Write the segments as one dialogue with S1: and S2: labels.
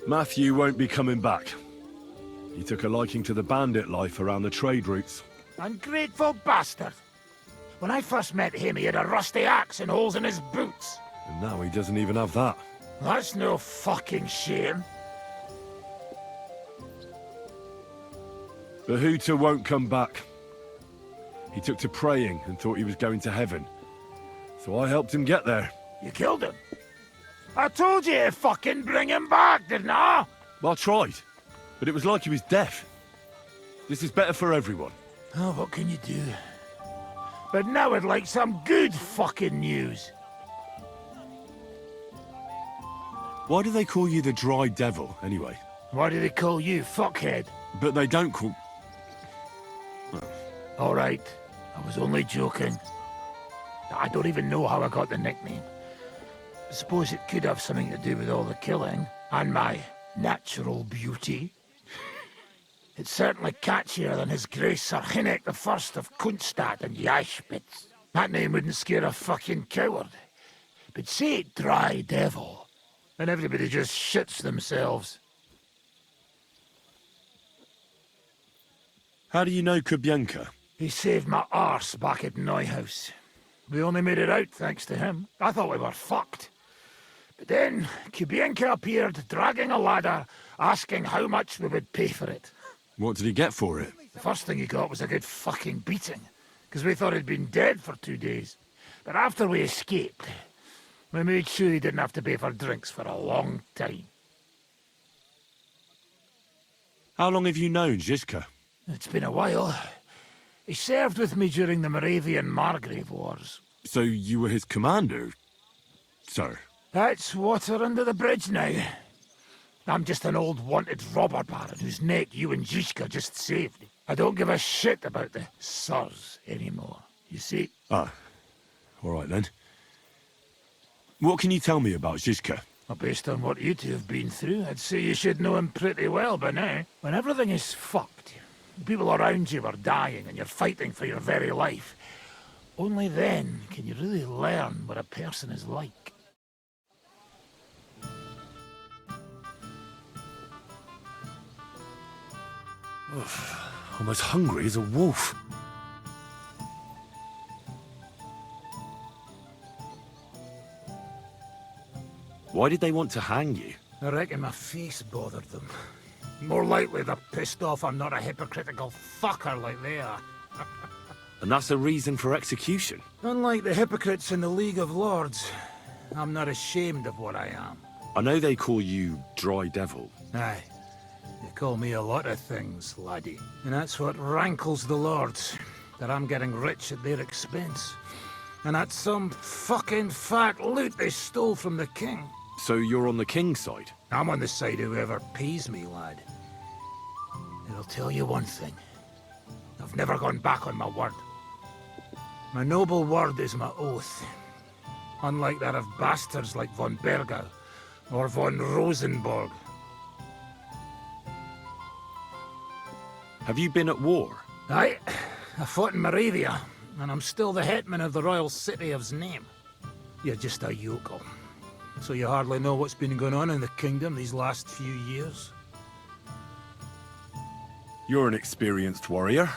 S1: Matthew won't be coming back. He took a liking to the bandit life around the trade routes.
S2: Ungrateful bastard. When I first met him, he had a rusty axe and holes in his boots.
S1: And now he doesn't even have that.
S2: That's no fucking shame.
S1: The Hooter won't come back. He took to praying and thought he was going to heaven. So I helped him get there.
S2: You killed him? I told you to fucking bring him back, didn't I?
S1: Well, I tried, but it was like he was deaf. This is better for everyone.
S2: Oh, what can you do? But now I'd like some good fucking news.
S1: Why do they call you the Dry Devil, anyway?
S2: Why do they call you fuckhead?
S1: But they don't call...
S2: All right, I was only joking. I don't even know how I got the nickname. I suppose it could have something to do with all the killing, and my natural beauty. It's certainly catchier than His Grace Sir Hinnick the First of Kunstadt and Yashpitz. That name wouldn't scare a fucking coward. But say it Dry Devil, and everybody just shits themselves.
S1: How do you know Kubienka?
S2: He saved my arse back at Neuhaus. We only made it out thanks to him. I thought we were fucked. But then Kubienka appeared, dragging a ladder, asking how much we would pay for it.
S1: What did he get for it?
S2: The first thing he got was a good fucking beating, because we thought he'd been dead for 2 days. But after we escaped, we made sure he didn't have to pay for drinks for a long time.
S1: How long have you known Zizka?
S2: It's been a while. He served with me during the Moravian-Margrave Wars.
S1: So you were his commander, sir?
S2: That's water under the bridge now. I'm just an old wanted robber baron whose neck you and Zizka just saved. I don't give a shit about the sirs anymore, you see?
S1: Ah, all right then. What can you tell me about Zizka?
S2: Well, based on what you two have been through, I'd say you should know him pretty well by now. When everything is fucked, the people around you are dying and you're fighting for your very life, only then can you really learn what a person is like.
S1: I'm as hungry as a wolf. Why did they want to hang you?
S2: I reckon my face bothered them. More likely they're pissed off I'm not a hypocritical fucker like they are.
S1: And that's a reason for execution?
S2: Unlike the hypocrites in the League of Lords, I'm not ashamed of what I am.
S1: I know they call you Dry Devil.
S2: Aye. They call me a lot of things, laddie. And that's what rankles the Lords, that I'm getting rich at their expense. And that's some fucking fat loot they stole from the king.
S1: So you're on the king's side?
S2: I'm on the side of whoever pays me, lad. And I'll tell you one thing. I've never gone back on my word. My noble word is my oath. Unlike that of bastards like von Bergau or von Rosenborg.
S1: Have you been at war?
S2: Aye, I fought in Moravia, and I'm still the hetman of the royal city of Znaim. You're just a yokel, so you hardly know what's been going on in the kingdom these last few years.
S1: You're an experienced warrior,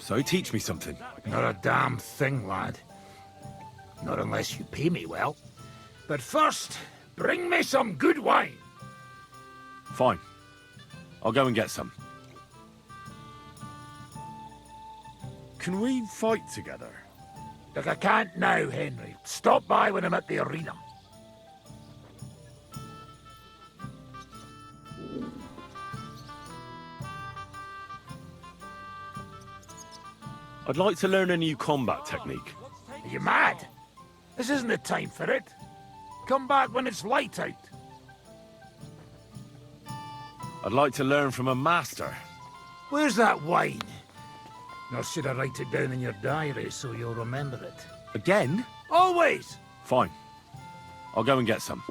S1: so teach me something.
S2: Not a damn thing, lad. Not unless you pay me well. But first, bring me some good wine.
S1: Fine. I'll go and get some. Can we fight together?
S2: Look, I can't now, Henry. Stop by when I'm at the arena.
S1: I'd like to learn a new combat technique.
S2: Are you mad? This isn't the time for it. Come back when it's light out.
S1: I'd like to learn from a master.
S2: Where's that wine? Or should I write it down in your diary so you'll remember it?
S1: Again?
S2: Always!
S1: Fine. I'll go and get some.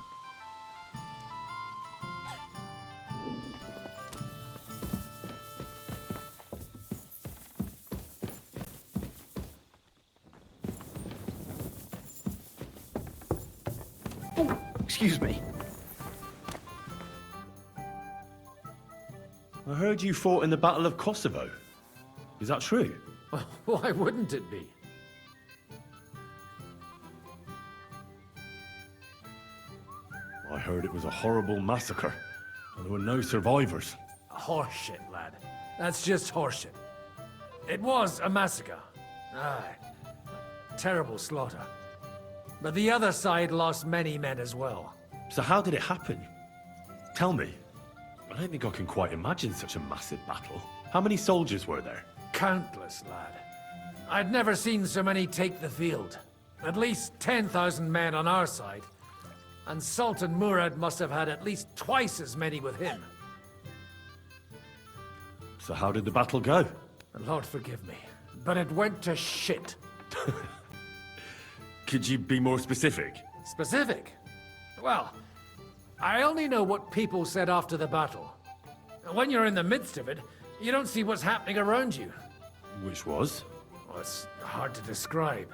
S3: Oh, excuse me. I heard you fought in the Battle of Kosovo. Is that true?
S4: Why wouldn't it be?
S1: I heard it was a horrible massacre, and there were no survivors.
S4: Horseshit, lad. That's just horseshit. It was a massacre. Aye. Terrible slaughter. But the other side lost many men as well.
S3: So how did it happen? Tell me. I don't think I can quite imagine such a massive battle. How many soldiers were there?
S4: Countless, lad. I'd never seen so many take the field. At least 10,000 men on our side. And Sultan Murad must have had at least twice as many with him.
S3: So how did the battle go?
S4: Lord forgive me, but it went to shit.
S3: Could you be more specific?
S4: Specific? Well, I only know what people said after the battle. When you're in the midst of it, you don't see what's happening around you.
S3: Which was?
S4: Well, it's hard to describe.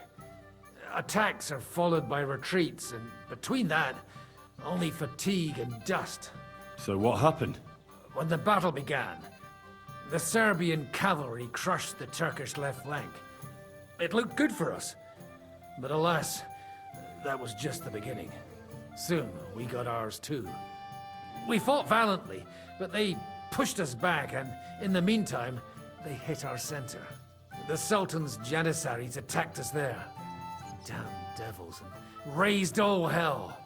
S4: Attacks are followed by retreats, and between that, only fatigue and dust.
S3: So what happened?
S4: When the battle began, the Serbian cavalry crushed the Turkish left flank. It looked good for us, but alas, that was just the beginning. Soon, we got ours too. We fought valiantly, but they pushed us back, and in the meantime, they hit our center. The Sultan's Janissaries attacked us there. Damn devils, and raised all hell.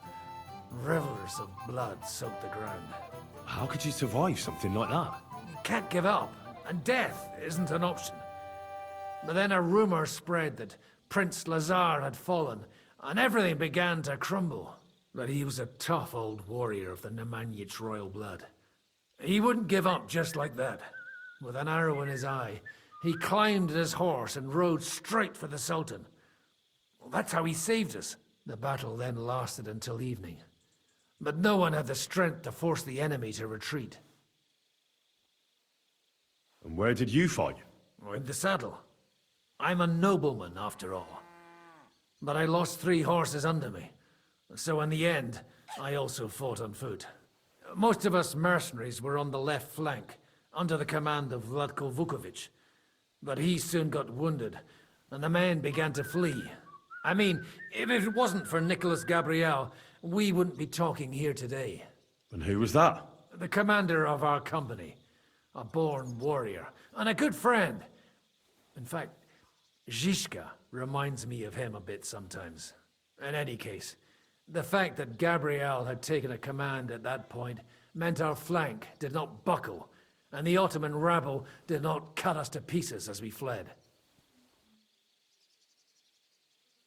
S4: Rivers of blood soaked the ground.
S3: How could you survive something like that?
S4: You can't give up, and death isn't an option. But then a rumor spread that Prince Lazar had fallen, and everything began to crumble. But he was a tough old warrior of the Nemanjic royal blood. He wouldn't give up just like that. With an arrow in his eye, he climbed his horse and rode straight for the Sultan. Well, that's how he saved us. The battle then lasted until evening. But no one had the strength to force the enemy to retreat.
S3: And where did you fight?
S4: In the saddle. I'm a nobleman, after all. But I lost 3 horses under me. So in the end, I also fought on foot. Most of us mercenaries were on the left flank, under the command of Vlatko Vukovic. But he soon got wounded, and the men began to flee. I mean, if it wasn't for Nicholas Gabriel, we wouldn't be talking here today.
S3: And who was that?
S4: The commander of our company. A born warrior, and a good friend. In fact, Zizka reminds me of him a bit sometimes. In any case, the fact that Gabriel had taken a command at that point meant our flank did not buckle, and the Ottoman rabble did not cut us to pieces as we fled.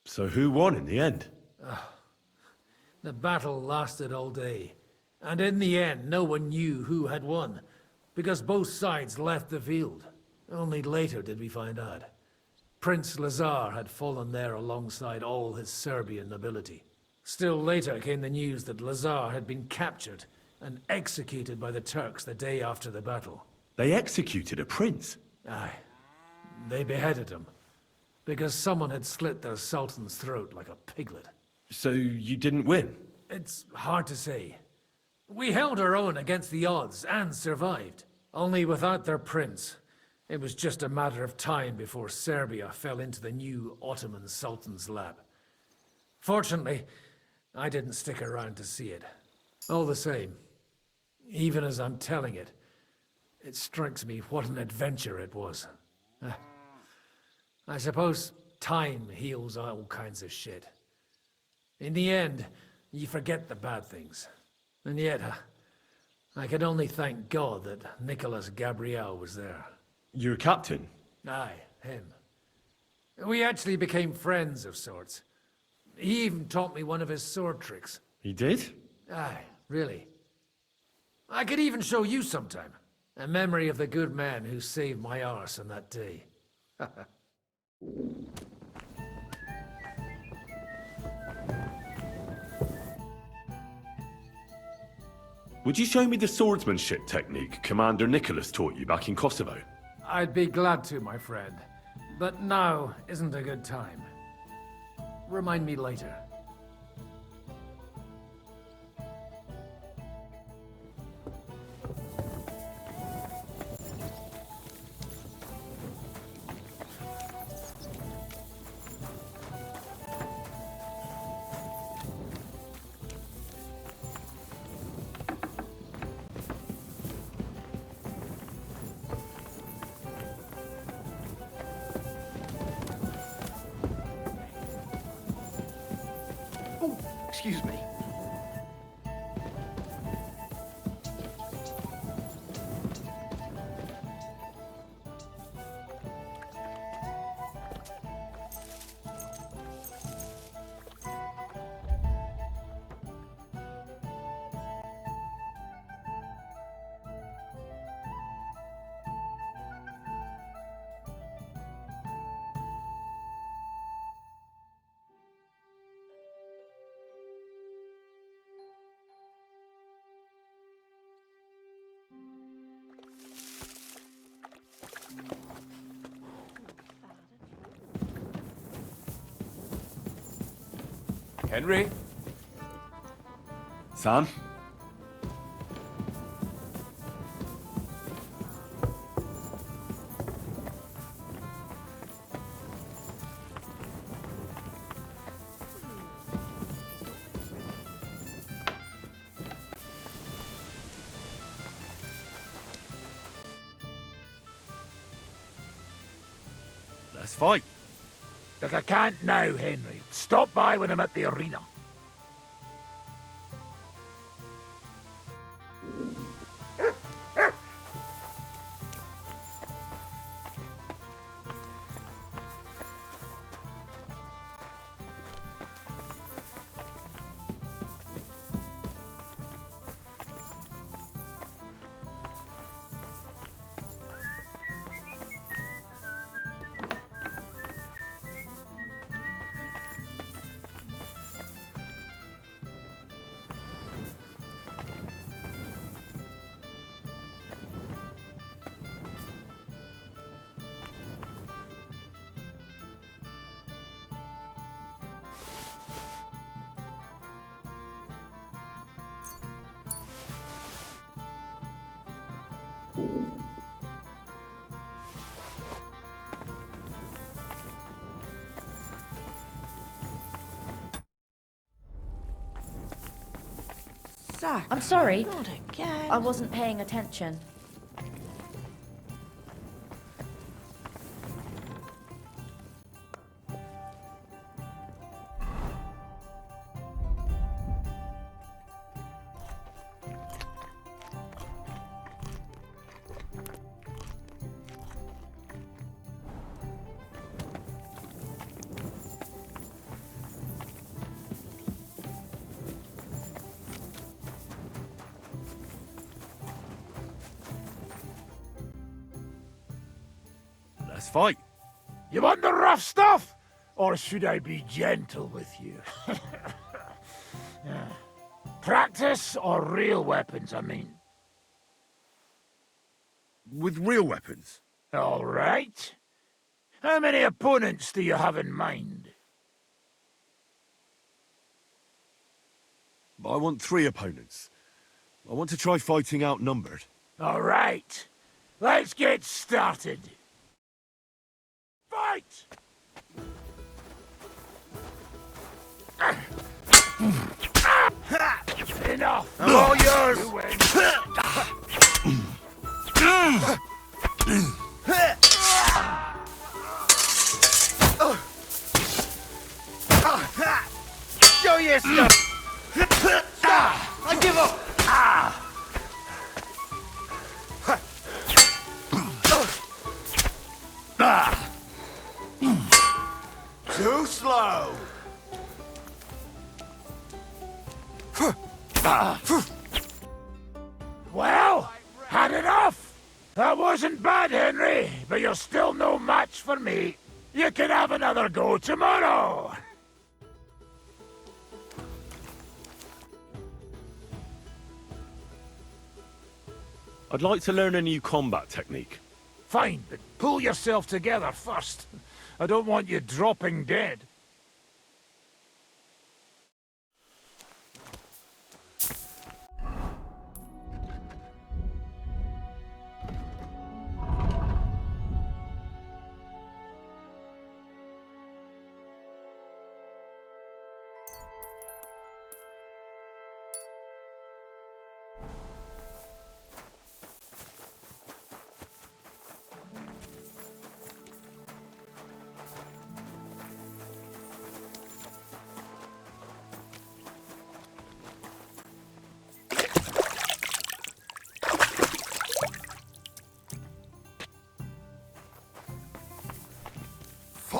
S3: So who won in the end?
S4: The battle lasted all day, and in the end no one knew who had won, because both sides left the field. Only later did we find out. Prince Lazar had fallen there alongside all his Serbian nobility. Still later came the news that Lazar had been captured and executed by the Turks the day after the battle.
S3: They executed a prince?
S4: Aye. They beheaded him, because someone had slit their sultan's throat like a piglet.
S3: So you didn't win?
S4: It's hard to say. We held our own against the odds and survived. Only without their prince, it was just a matter of time before Serbia fell into the new Ottoman Sultan's lap. Fortunately, I didn't stick around to see it. All the same, even as I'm telling it, it strikes me what an adventure it was. I suppose time heals all kinds of shit. In the end, you forget the bad things. And yet, I can only thank God that Nicholas Gabriel was there.
S3: Your captain?
S4: Aye, him. We actually became friends of sorts. He even taught me one of his sword tricks.
S3: He did?
S4: Aye, really. I could even show you sometime. A memory of the good man who saved my arse on that day.
S3: Would you show me the swordsmanship technique Commander Nicholas taught you back in Kosovo?
S4: I'd be glad to, my friend. But now isn't a good time. Remind me later.
S5: Excuse me.
S6: Henry?
S1: Sam? Let's fight.
S2: Look, I can't now, Henry. Stop by when I'm at the arena.
S7: I'm sorry.
S8: Not again.
S7: I wasn't paying attention.
S1: Let's fight.
S2: You want the rough stuff? Or should I be gentle with you? Yeah. Practice or real weapons, I mean.
S1: With real weapons.
S2: All right. How many opponents do you have in mind?
S1: I want 3 opponents. I want to try fighting outnumbered.
S2: All right. Let's get started. Fight! Enough!
S5: I'm all yours!
S2: You win.
S5: Show your stuff! I give up! Too slow!
S2: Well, had enough? That wasn't bad, Henry, but you're still no match for me. You can have another go tomorrow.
S3: I'd like to learn a new combat technique.
S2: Fine, but pull yourself together first. I don't want you dropping dead.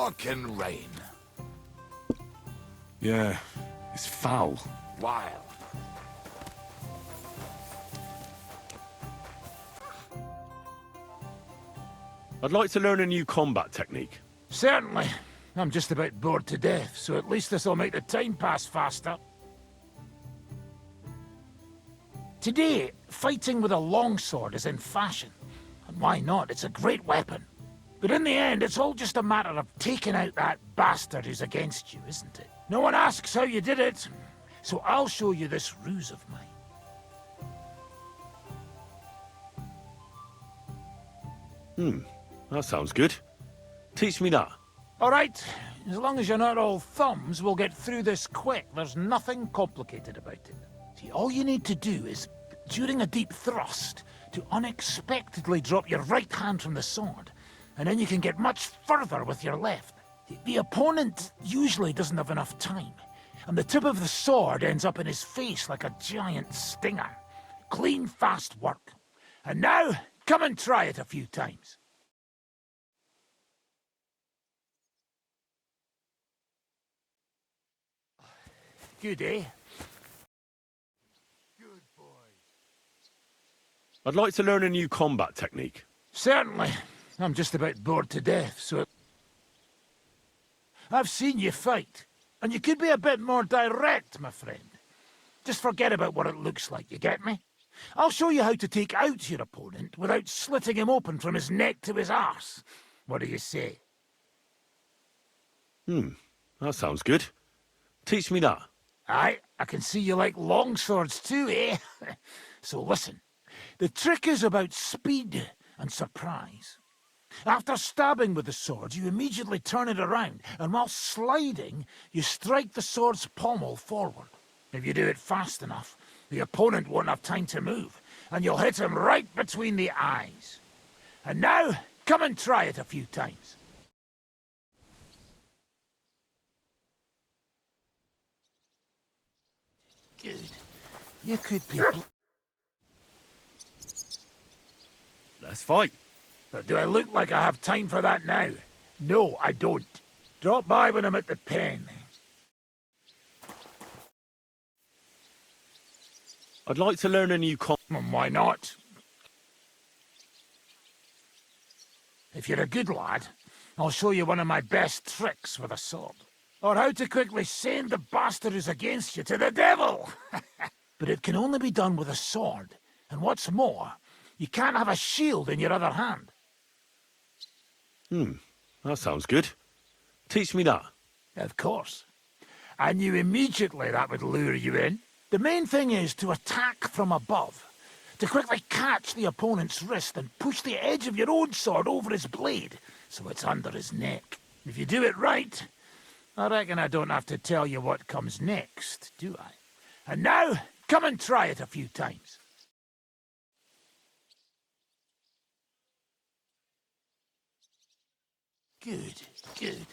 S6: fucking rain.
S1: Yeah, it's foul.
S6: Wild.
S3: I'd like to learn a new combat technique.
S2: Certainly. I'm just about bored to death, so at least this'll make the time pass faster. Today, fighting with a longsword is in fashion. And why not? It's a great weapon. But in the end, it's all just a matter of taking out that bastard who's against you, isn't it? No one asks how you did it, so I'll show you this ruse of mine.
S3: That sounds good. Teach me that.
S2: All right, as long as you're not all thumbs, we'll get through this quick. There's nothing complicated about it. See, all you need to do is, during a deep thrust, to unexpectedly drop your right hand from the sword, and then you can get much further with your left. The opponent usually doesn't have enough time, and the tip of the sword ends up in his face like a giant stinger. Clean, fast work. And now, come and try it a few times. Good, eh?
S6: Good boy.
S3: I'd like to learn a new combat technique.
S2: Certainly. I'm just about bored to death, so... I've seen you fight, and you could be a bit more direct, my friend. Just forget about what it looks like, you get me? I'll show you how to take out your opponent without slitting him open from his neck to his arse. What do you say?
S3: That sounds good. Teach me that.
S2: Aye, I can see you like longswords too, eh? So listen, the trick is about speed and surprise. After stabbing with the sword, you immediately turn it around, and while sliding, you strike the sword's pommel forward. If you do it fast enough, the opponent won't have time to move, and you'll hit him right between the eyes. And now, come and try it a few times. Good. You could be...
S3: Let's fight.
S2: But do I look like I have time for that now? No, I don't. Drop by when I'm at the pen.
S3: I'd like to learn a new
S2: Why not? If you're a good lad, I'll show you one of my best tricks with a sword. Or how to quickly send the bastard who's against you to the devil! But it can only be done with a sword. And what's more, you can't have a shield in your other hand.
S3: That sounds good. Teach me that.
S2: Of course. I knew immediately that would lure you in. The main thing is to attack from above. To quickly catch the opponent's wrist and push the edge of your own sword over his blade, so it's under his neck. If you do it right, I reckon I don't have to tell you what comes next, do I? And now, come and try it a few times. Good, good.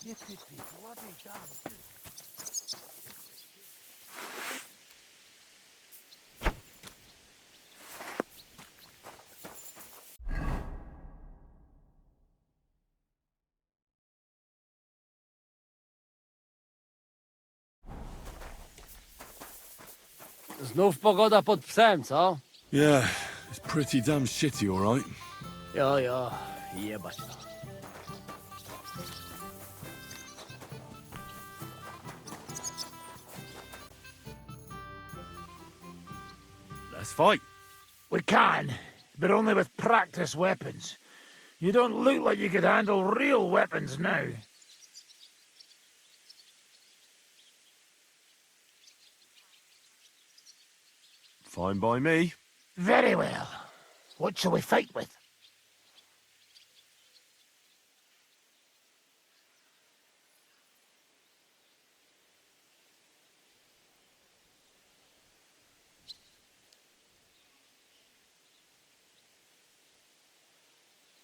S2: You could be bloody damn good.
S5: Znów pogoda pod psem, co?
S1: Yeah, it's pretty damn shitty, all right.
S5: Jo, jo, jebać to.
S3: Let's fight.
S2: We can, but only with practice weapons. You don't look like you could handle real weapons now.
S1: Fine by me.
S2: Very well. What shall we fight with?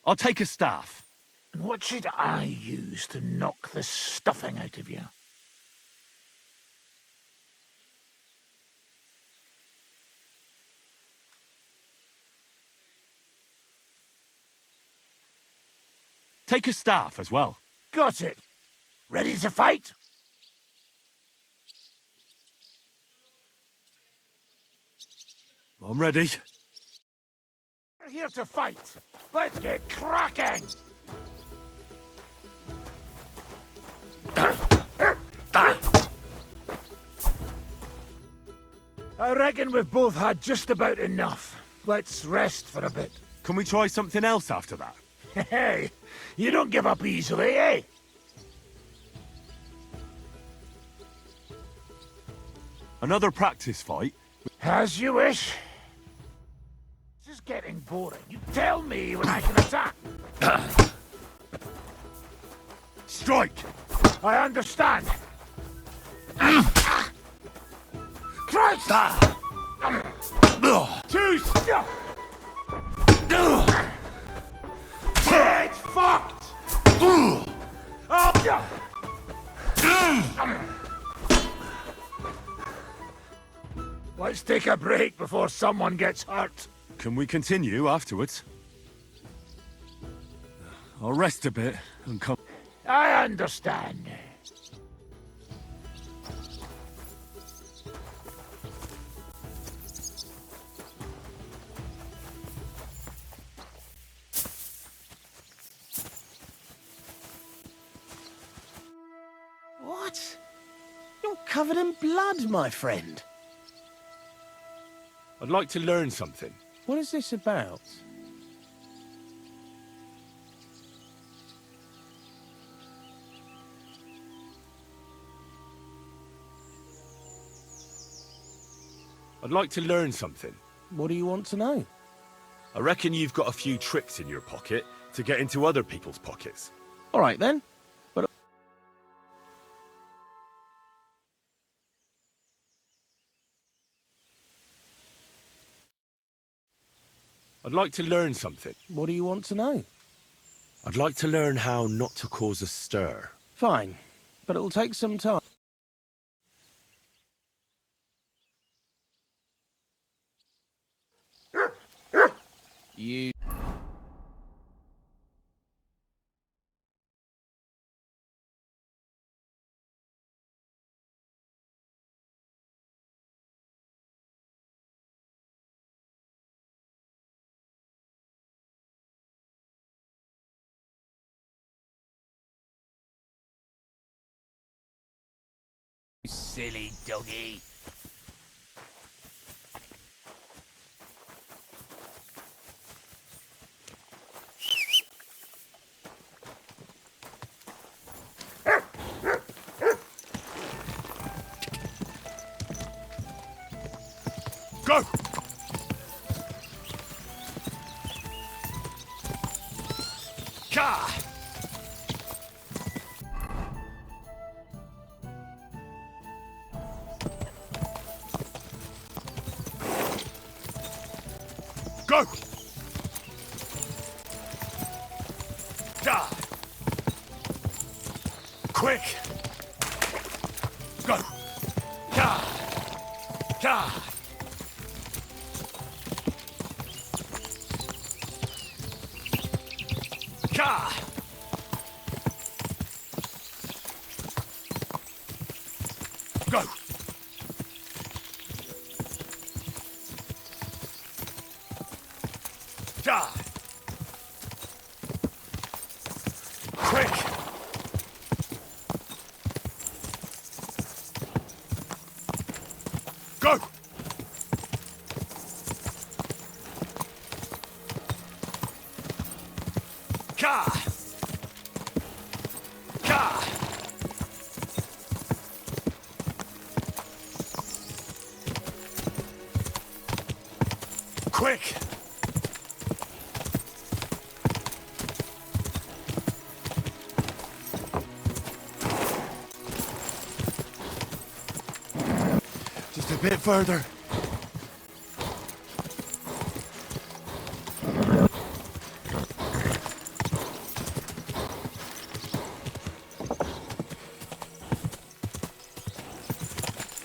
S3: I'll take a staff.
S2: And what should I use to knock the stuffing out of you?
S3: Take a staff as well.
S2: Got it. Ready to fight?
S1: I'm ready.
S2: We're here to fight. Let's get cracking! I reckon we've both had just about enough. Let's rest for a bit.
S1: Can we try something else after that?
S2: Hey, you don't give up easily, eh?
S1: Another practice fight?
S2: As you wish. This is getting boring. You tell me when I can attack.
S1: Strike!
S2: I understand. Christ!
S1: Choose!
S2: It's fucked! Let's take a break before someone gets hurt.
S1: Can we continue afterwards? I'll rest a bit and come...
S2: I understand.
S5: What? You're covered in blood, my friend.
S1: I'd like to learn something.
S5: What is this about?
S1: I'd like to learn something.
S5: What do you want to know?
S1: I reckon you've got a few tricks in your pocket to get into other people's pockets.
S5: All right, then. But
S1: I'd like to learn something.
S5: what do you want to know?
S1: I'd like to learn how not to cause a stir.
S5: Fine, but it'll take some time. You...
S2: Silly doggy.
S1: Go! Ka! Go! Da! Quick! Go! Da! Da! Ka! Go! Da! Quick! Go! Ka! Ka! Quick! Just a bit further.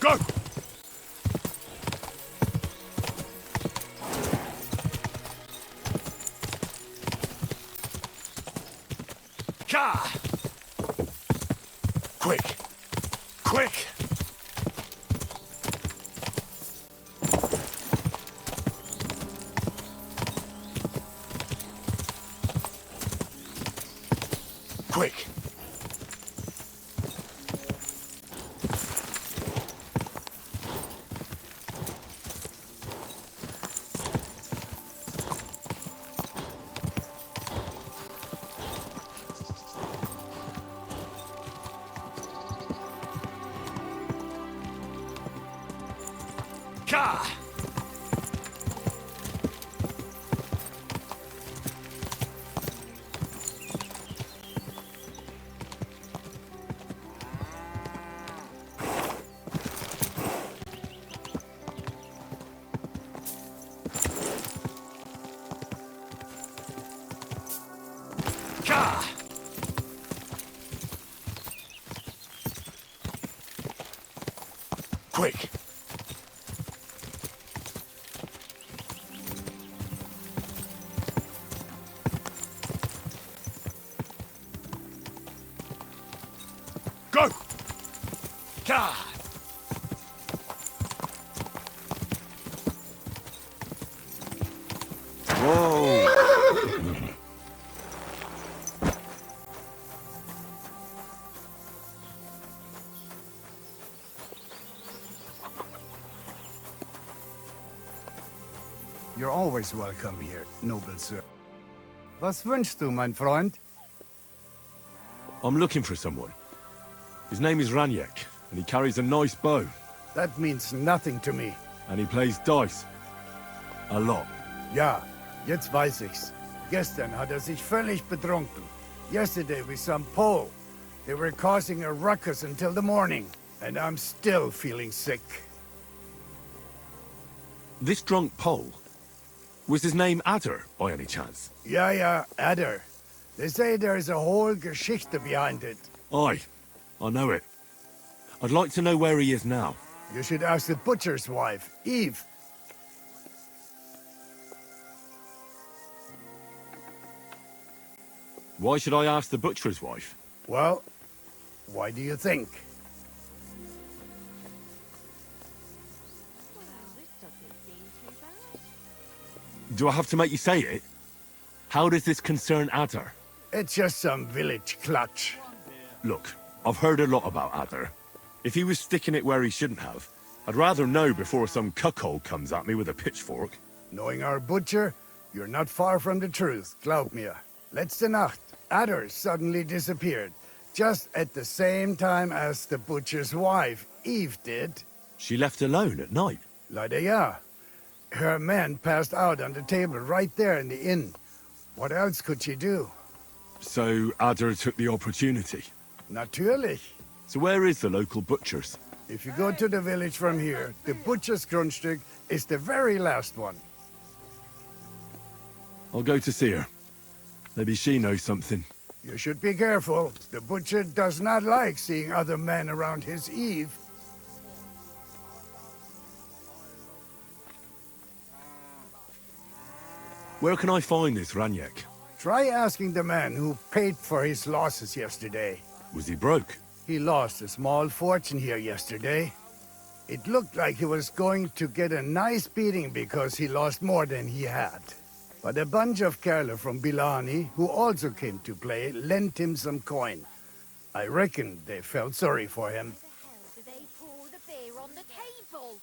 S1: Go! Ka!
S2: Quick!
S5: Ka! Ka!
S2: Quick!
S5: Go! Ka!
S6: You're always welcome here, noble sir. Was wünschst du, mein Freund?
S1: I'm looking for someone. His name is Raniek, and he carries a nice bow.
S6: That means nothing to me.
S1: And he plays dice. A lot.
S6: Ja, jetzt weiß ich's. Gestern hat sich völlig betrunken. Yesterday we some Pole. They were causing a ruckus until the morning. And I'm still feeling sick.
S1: This drunk Pole, was his name Adder, by any chance?
S6: Ja, Adder. They say there's a whole Geschichte behind it.
S1: Aye, I know it. I'd like to know where he is now.
S6: You should ask the butcher's wife, Eve.
S1: Why should I ask the butcher's wife?
S6: Well, why do you think?
S1: Do I have to make you say it? How does this concern Adder?
S6: It's just some village clutch.
S1: Look, I've heard a lot about Adder. If he was sticking it where he shouldn't have, I'd rather know before some cuckold comes at me with a pitchfork.
S6: Knowing our butcher, you're not far from the truth, glaub mir. Letzte Nacht, Adder suddenly disappeared, just at the same time as the butcher's wife, Eve, did.
S1: She left alone at night.
S6: Leider ja. Her men passed out on the table right there in the inn. What else could she do?
S1: So Adder took the opportunity.
S6: Natürlich.
S1: So where is the local butcher's?
S6: If you go to the village from here, the butcher's Grundstück is the very last one.
S1: I'll go to see her. Maybe she knows something.
S6: You should be careful. The butcher does not like seeing other men around his Eve.
S1: Where can I find this Raniek?
S6: Try asking the man who paid for his losses yesterday.
S1: Was he broke?
S6: He lost a small fortune here yesterday. It looked like he was going to get a nice beating because he lost more than he had. But a bunch of Kerle from Bilani, who also came to play, lent him some coin. I reckon they felt sorry for him.
S8: Do they pour the beer on the table?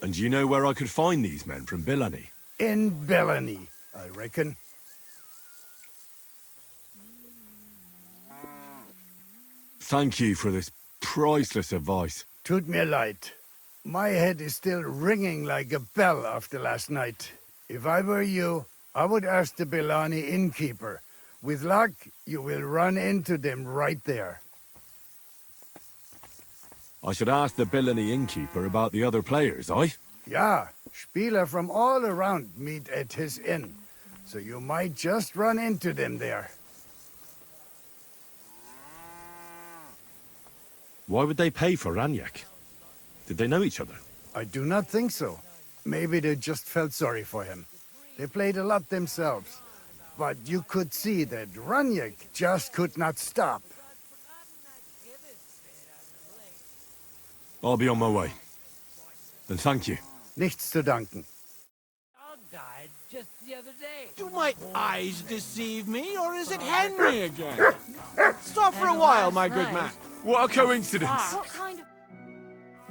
S1: And do you know where I could find these men from Bilani?
S6: In Bellany, I reckon.
S1: Thank you for this priceless advice.
S6: Tut mir leid. My head is still ringing like a bell after last night. If I were you, I would ask the Bellani innkeeper. With luck, you will run into them right there.
S1: I should ask the Bilani innkeeper about the other players, aye?
S6: Ja, Spieler from all around meet at his inn. So you might just run into them there.
S1: Why would they pay for Raniek? Did they know each other?
S6: I do not think so. Maybe they just felt sorry for him. They played a lot themselves. But you could see that Raniek just could not stop.
S1: I'll be on my way. Then thank you.
S6: Nichts zu danken.
S4: Dog died.
S5: died just the other day.
S9: Do my eyes deceive me, or is it Henry again? Stop for a while, my good man.
S1: What a coincidence!
S8: What kind of...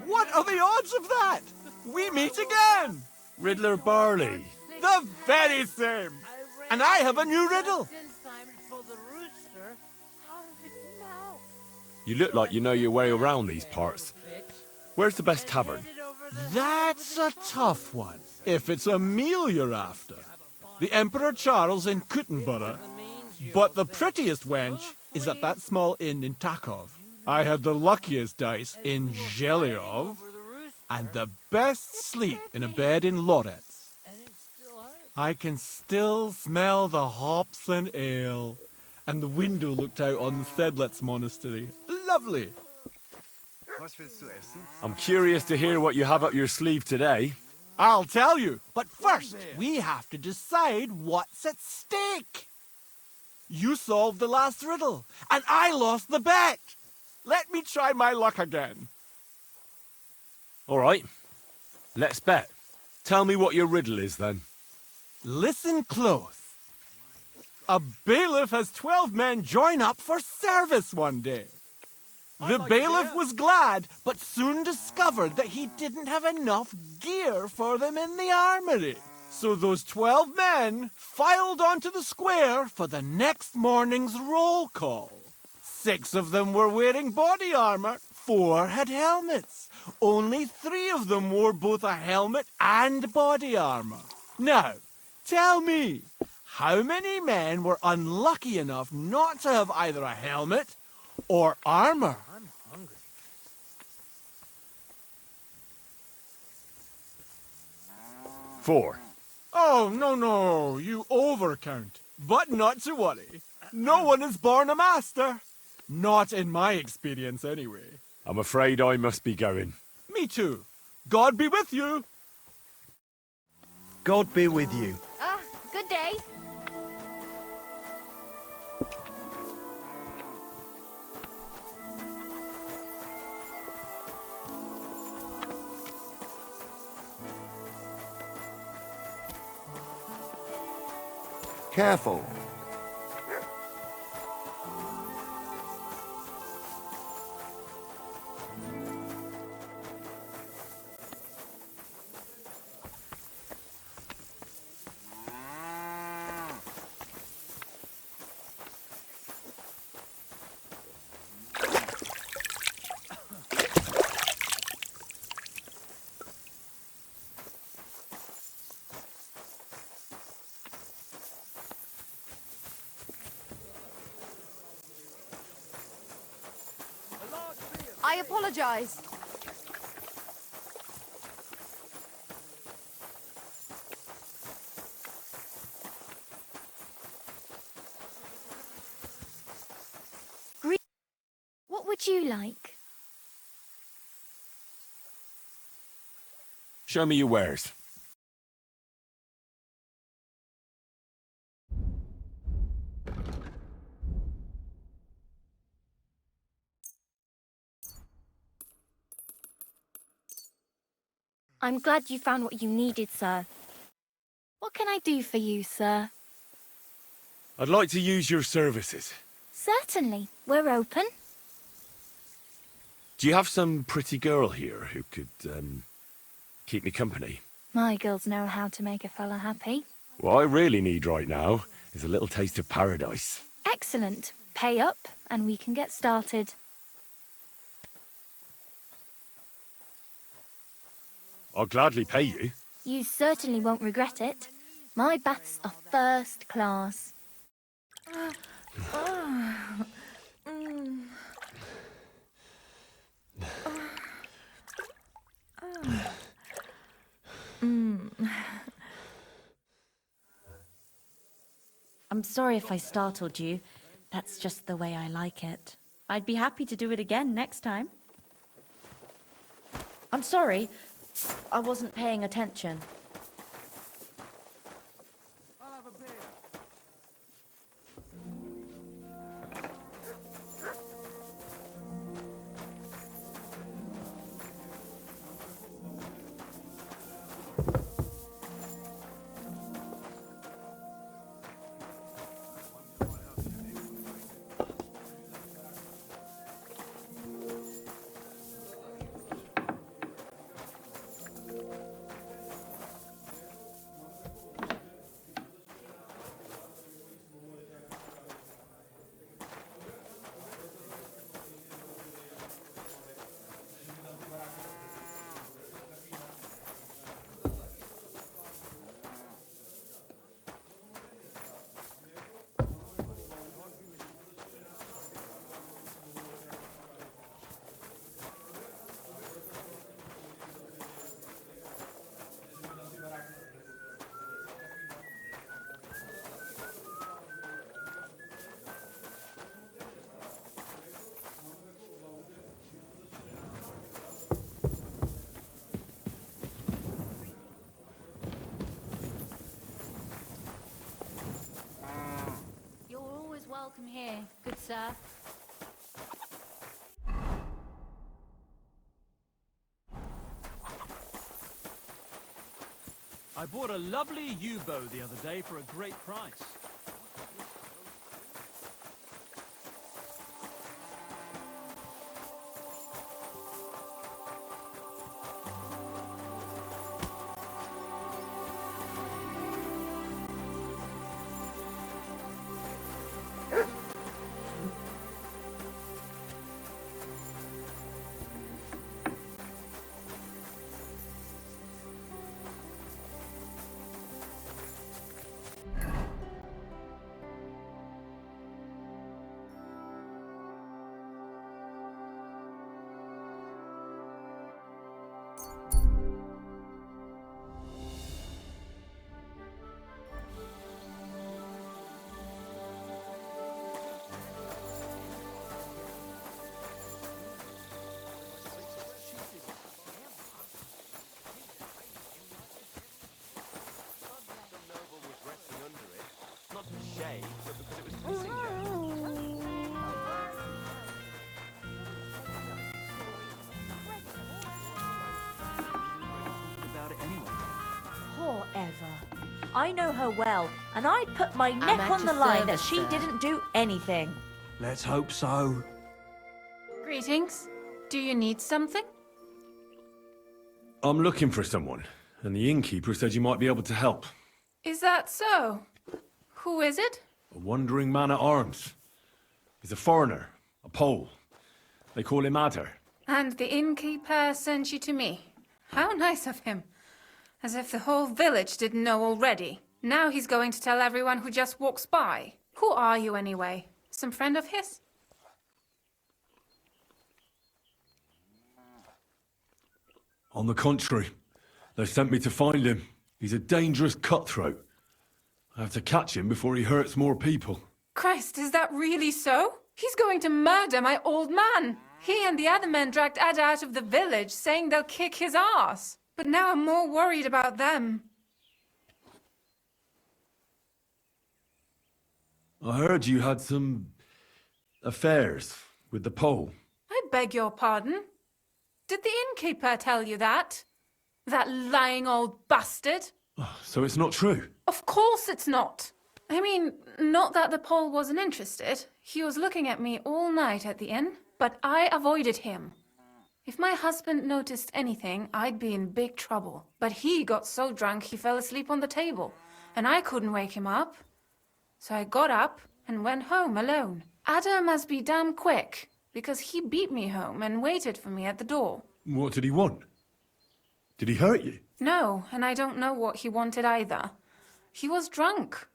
S9: What are the odds of that? We meet again!
S3: Riddler Barley.
S9: The very same! And I have a new riddle.
S1: You look like you know your way around these parts. Where's the best tavern?
S9: That's a tough one. If it's a meal you're after. The Emperor Charles in Kuttenborough. But the prettiest wench is at that small inn in Takov. I had the luckiest dice in Zhelyov. And the best sleep in a bed in Lorets. I can still smell the hops and ale. And the window looked out on the Sedlets Monastery. Lovely.
S1: I'm curious to hear what you have up your sleeve today.
S9: I'll tell you, but first we have to decide what's at stake. You solved the last riddle, and I lost the bet. Let me try my luck again.
S1: All right, let's bet. Tell me what your riddle is, then.
S9: Listen close. A bailiff has 12 men join up for service one day. The bailiff was glad, but soon discovered that he didn't have enough gear for them in the armory. So those 12 men filed onto the square for the next morning's roll call. 6 of them were wearing body armor, 4 had helmets. Only 3 of them wore both a helmet and body armor. Now, tell me, how many men were unlucky enough not to have either a helmet or armor?
S4: I'm hungry.
S1: 4.
S9: Oh, no, you overcount. But not to worry. No one is born a master. Not in my experience, anyway.
S1: I'm afraid I must be going.
S9: Me too. God be with you.
S5: God be with you.
S8: Ah, good day.
S5: Careful.
S8: I apologize.
S10: What would you like?
S1: Show me your wares.
S10: I'm glad you found what you needed, sir. What can I do for you, sir?
S1: I'd like to use your services.
S10: Certainly. We're open.
S1: Do you have some pretty girl here who could, keep me company?
S10: My girls know how to make a fella happy.
S1: What I really need right now is a little taste of paradise.
S10: Excellent. Pay up, and we can get started.
S1: I'll gladly pay you.
S10: You certainly won't regret it. My baths are first class.
S7: I'm sorry if I startled you. That's just the way I like it. I'd be happy to do it again next time. I'm sorry. I wasn't paying attention.
S8: sir.
S9: I bought a lovely yew bow the other day for a great price.
S7: Poor Eva. I know her well, and I'd put my neck
S8: at
S7: on the
S8: your
S7: line that
S8: service,
S7: she
S8: sir.
S7: didn't do anything.
S9: Let's hope so.
S11: Greetings. Do you need something?
S1: I'm looking for someone, and the innkeeper said you might be able to help.
S11: Is that so? Who is it?
S1: A wandering man at arms. He's a foreigner, a Pole. They call him Adder.
S11: And the innkeeper sent you to me. How nice of him. As if the whole village didn't know already. Now he's going to tell everyone who just walks by. Who are you anyway? Some friend of his?
S1: On the contrary, they sent me to find him. He's a dangerous cutthroat. I have to catch him before he hurts more people.
S11: Christ, is that really so? He's going to murder my old man. He and the other men dragged Ada out of the village, saying they'll kick his ass. But now I'm more worried about them.
S1: I heard you had some affairs with the Pole.
S11: I beg your pardon? Did the innkeeper tell you that? That lying old bastard?
S1: So it's not true?
S11: Of course it's not. I mean, not that the Pole wasn't interested. He was looking at me all night at the inn, but I avoided him. If my husband noticed anything, I'd be in big trouble. But he got so drunk he fell asleep on the table, and I couldn't wake him up. So I got up and went home alone. Ada must be damn quick, because he beat me home and waited for me at the door.
S1: What did he want? Did he hurt you?
S11: No, and I don't know what he wanted either. He was drunk,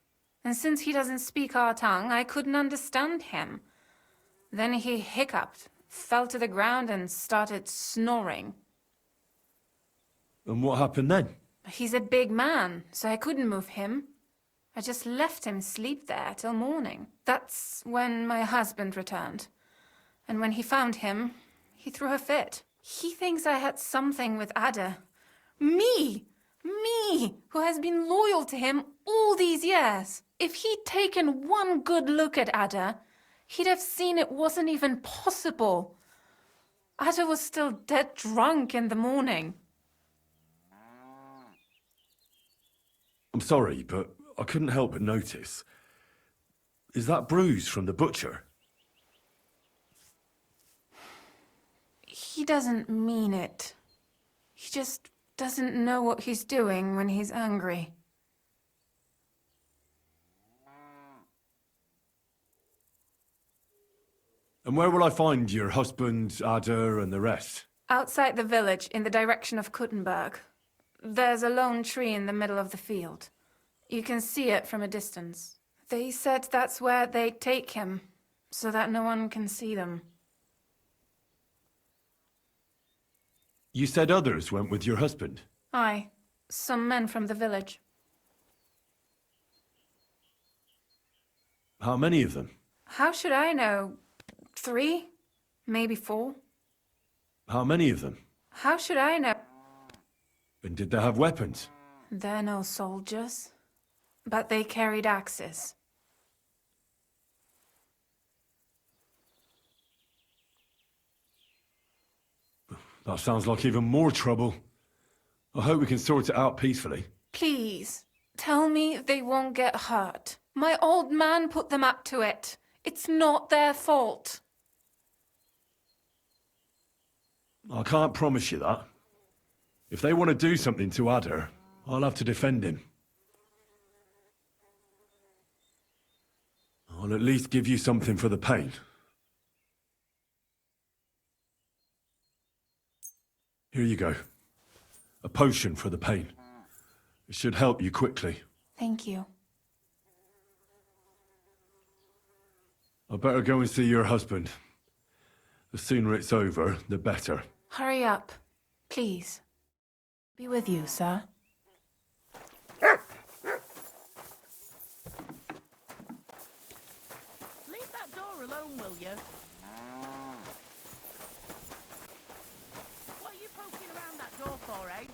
S11: and since he doesn't speak our tongue, I couldn't understand him. Then he hiccuped, fell to the ground, and started snoring.
S1: And what happened then?
S11: He's a big man, so I couldn't move him. I just left him sleep there till morning. That's when my husband returned. And when he found him, he threw a fit. He thinks I had something with Ada. Me! Me, who has been loyal to him all these years. If he'd taken one good look at Ada, he'd have seen it wasn't even possible. Ada was still dead drunk in the morning.
S1: I'm sorry, but I couldn't help but notice. Is that bruise from the butcher?
S11: He doesn't mean it. He just doesn't know what he's doing when he's angry.
S1: And where will I find your husband, Ada, and the rest?
S11: Outside the village, in the direction of Kuttenberg. There's a lone tree in the middle of the field. You can see it from a distance. They said that's where they'd take him, so that no one can see them.
S1: You said others went with your husband.
S11: Aye, some men from the village.
S1: How many of them?
S11: How should I know? 3? Maybe 4?
S1: How many of them?
S11: How should I know?
S1: And did they have weapons?
S11: They're no soldiers, but they carried axes.
S1: That sounds like even more trouble. I hope we can sort it out peacefully.
S11: Please, tell me they won't get hurt. My old man put them up to it. It's not their fault.
S1: I can't promise you that. If they want to do something to Adder, I'll have to defend him. I'll at least give you something for the pain. Here you go. A potion for the pain. It should help you quickly.
S11: Thank you.
S1: I better go and see your husband. The sooner it's over, the better.
S11: Hurry up, please. Be with you, sir.
S12: Leave that door alone, will you? What are you poking around that door for, eh?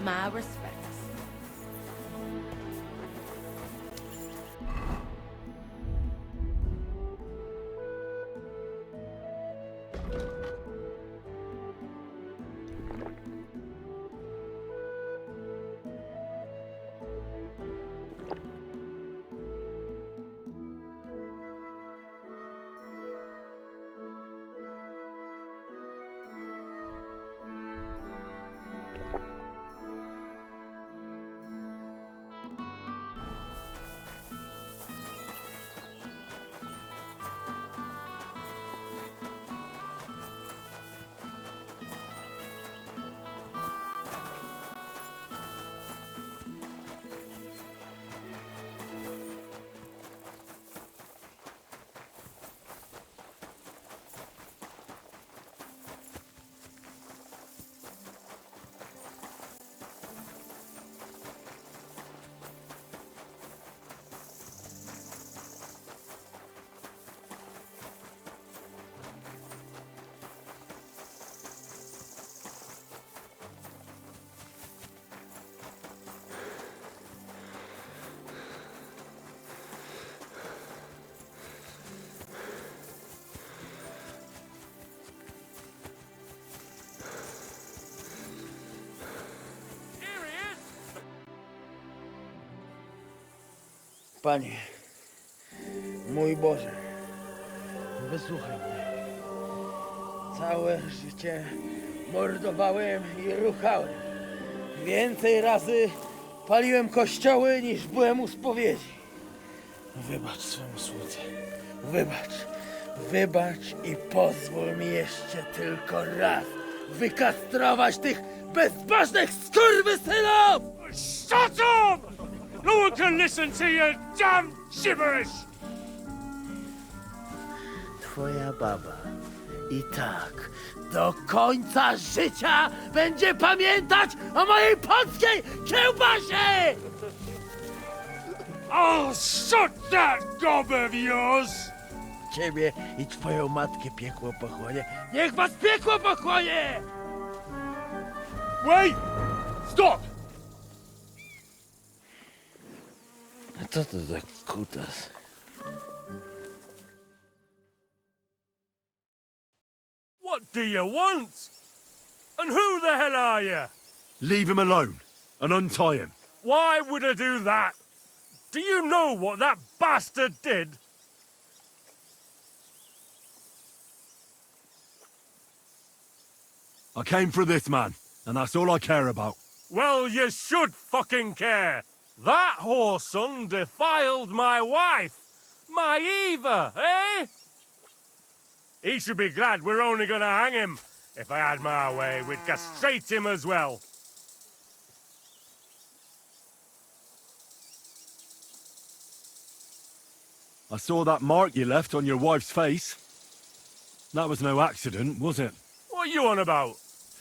S12: My respects.
S5: Panie, mój Boże, wysłuchaj mnie. Całe życie mordowałem i ruchałem. Więcej razy paliłem kościoły, niż byłem u spowiedzi. Wybacz swemu słudze. Wybacz i pozwól mi jeszcze tylko raz wykastrować tych bezbożnych skurwysynów!
S13: Shut up! No one can listen to your damn gibberish!
S5: twoja baba. I tak, do końca życia będzie pamiętać o mojej polskiej kiełbasie!
S13: Oh, shut that gob of yours!
S5: Ciebie i twoją matkę piekło pochłonie. Niech was piekło pochłonie!
S13: Wait! Stop!
S5: A co to za kutas?
S13: What do you want? And who the hell are you?
S1: Leave him alone and untie him.
S13: Why would I do that? Do you know what that bastard did?
S1: I came for this man, and that's all I care about.
S13: Well, you should fucking care. That whoreson defiled my wife. My Eva, eh? He should be glad we're only gonna hang him. If I had my way, we'd castrate him as well.
S1: I saw that mark you left on your wife's face. That was no accident, was it?
S13: What are you on about?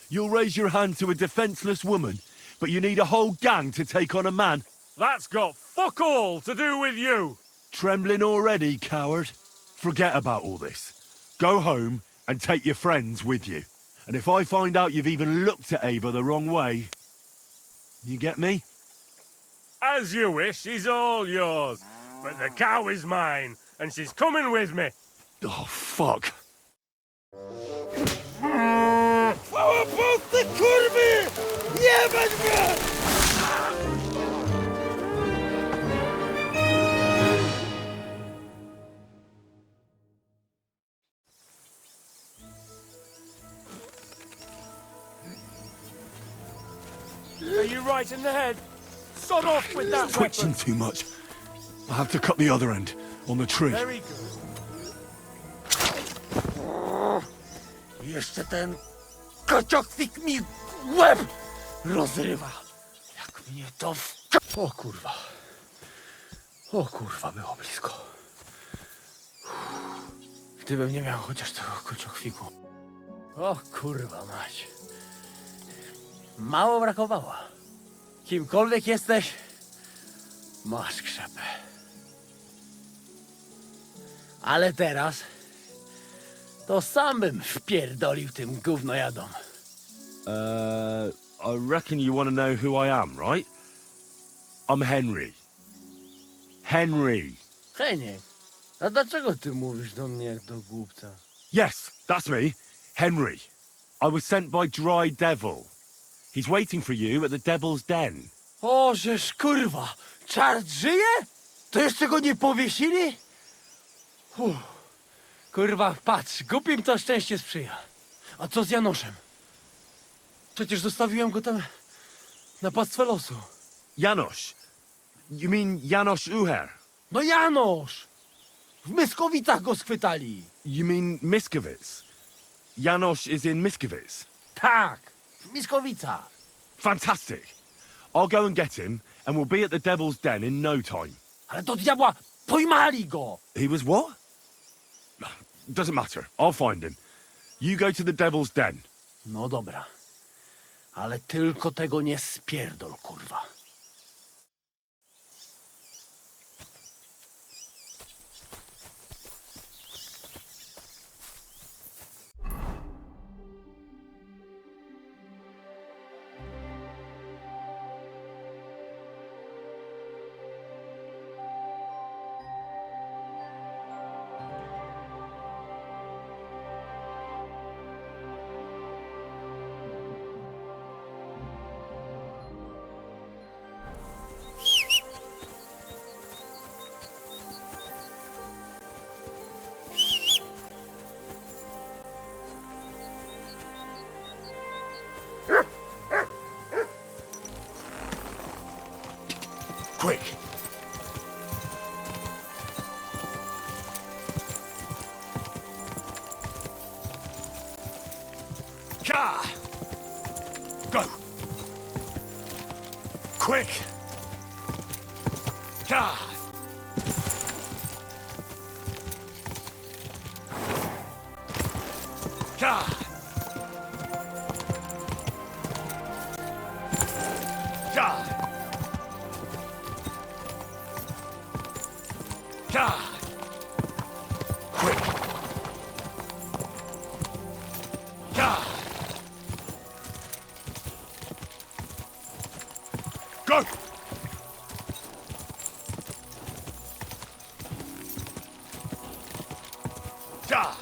S1: You'll raise your hand to a defenseless woman, but you need a whole gang to take on a man.
S13: That's got fuck all to do with you.
S1: Trembling already, coward? Forget about all this. Go home and take your friends with you. And if I find out you've even looked at Ava the wrong way... You get me?
S13: As you wish, she's all yours. But the cow is mine, and she's coming with me.
S1: Oh, fuck.
S5: Chwała Polsce, kurwy! Jebać mnie!
S13: Are you right in the head? Sod off with that
S1: Twitching
S13: weapon.
S1: too much. I have to cut the other end, on the tree.
S13: Very good.
S5: Jeszcze ten kociokwik mi łeb rozrywa. Jak mnie to O kurwa. O kurwa, było blisko. Gdybym nie miał chociaż tego kociokwiku. O kurwa mać. Mało brakowało. Kimkolwiek jesteś, masz krzepę. Ale teraz to sam bym wpierdolił tym gównojadom.
S1: I reckon you want to know who I am, right? I'm Henry. Henry.
S5: Heniek, a dlaczego ty mówisz do mnie jak do głupca?
S1: Yes, that's me. Henry. I was sent by Dry Devil. He's waiting for you at the Devil's Den.
S5: O, żeż kurwa, czart żyje? To jeszcze go nie powiesili? Kurwa, patrz, głupim to szczęście sprzyja. A co z Janoszem? Przecież zostawiłem go tam na pastwę losu.
S1: Janosz. You mean Janosz Uher?
S5: No Janosz! W Myskowicach go schwytali.
S1: You mean Miskovic? Janosz is in Miskovic?
S5: Tak, w Myskowicach.
S1: Fantastic. I'll go and get him, and we'll be at the Devil's Den in no time.
S5: Ale do diabła, pojmali go!
S1: He was what? Doesn't matter. I'll find him. You go to the Devil's Den.
S5: No dobra, ale tylko tego nie spierdol, kurwa.
S1: Quick! Ka! Go! Quick! Ka! God! God! God! Quick! God! Go! God!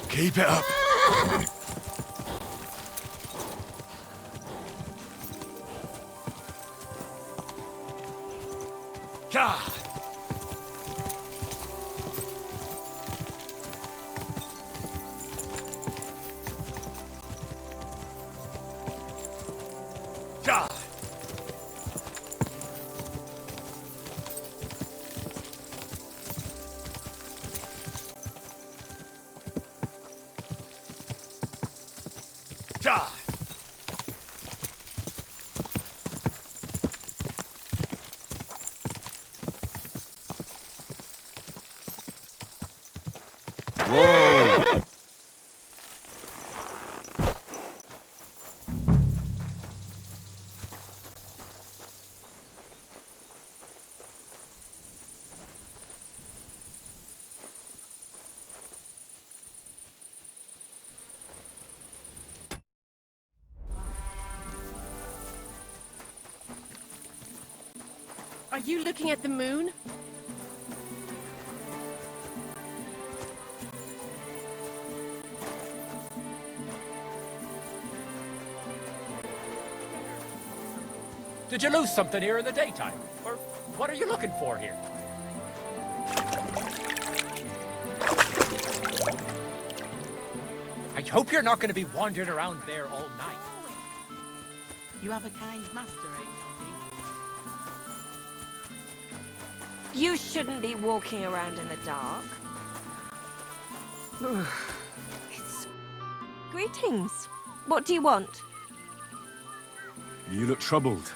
S1: Keep it up. God! God! God! Whoa!
S12: Are you looking at the moon?
S5: Did you lose something here in the daytime? Or what are you looking for here? I hope you're not going to be wandering around there all night.
S12: You have a kind master, eh,
S14: You shouldn't be walking around in the dark. Greetings. What do you want?
S1: You look troubled.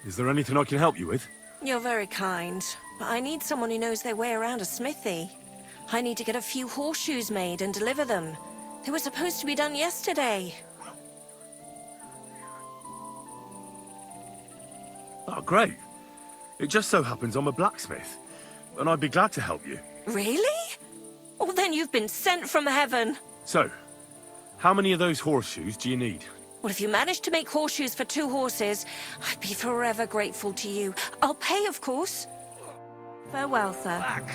S1: Is there anything I can help you with?
S14: You're very kind, but I need someone who knows their way around a smithy. I need to get a few horseshoes made and deliver them. They were supposed to be done yesterday.
S1: Oh, great. It just so happens I'm a blacksmith, and I'd be glad to help you.
S14: Really? Well, then you've been sent from heaven.
S1: So, how many of those horseshoes do you need?
S14: Well, if you manage to make horseshoes for 2 horses, I'd be forever grateful to you. I'll pay, of course. Farewell, sir.
S5: Back!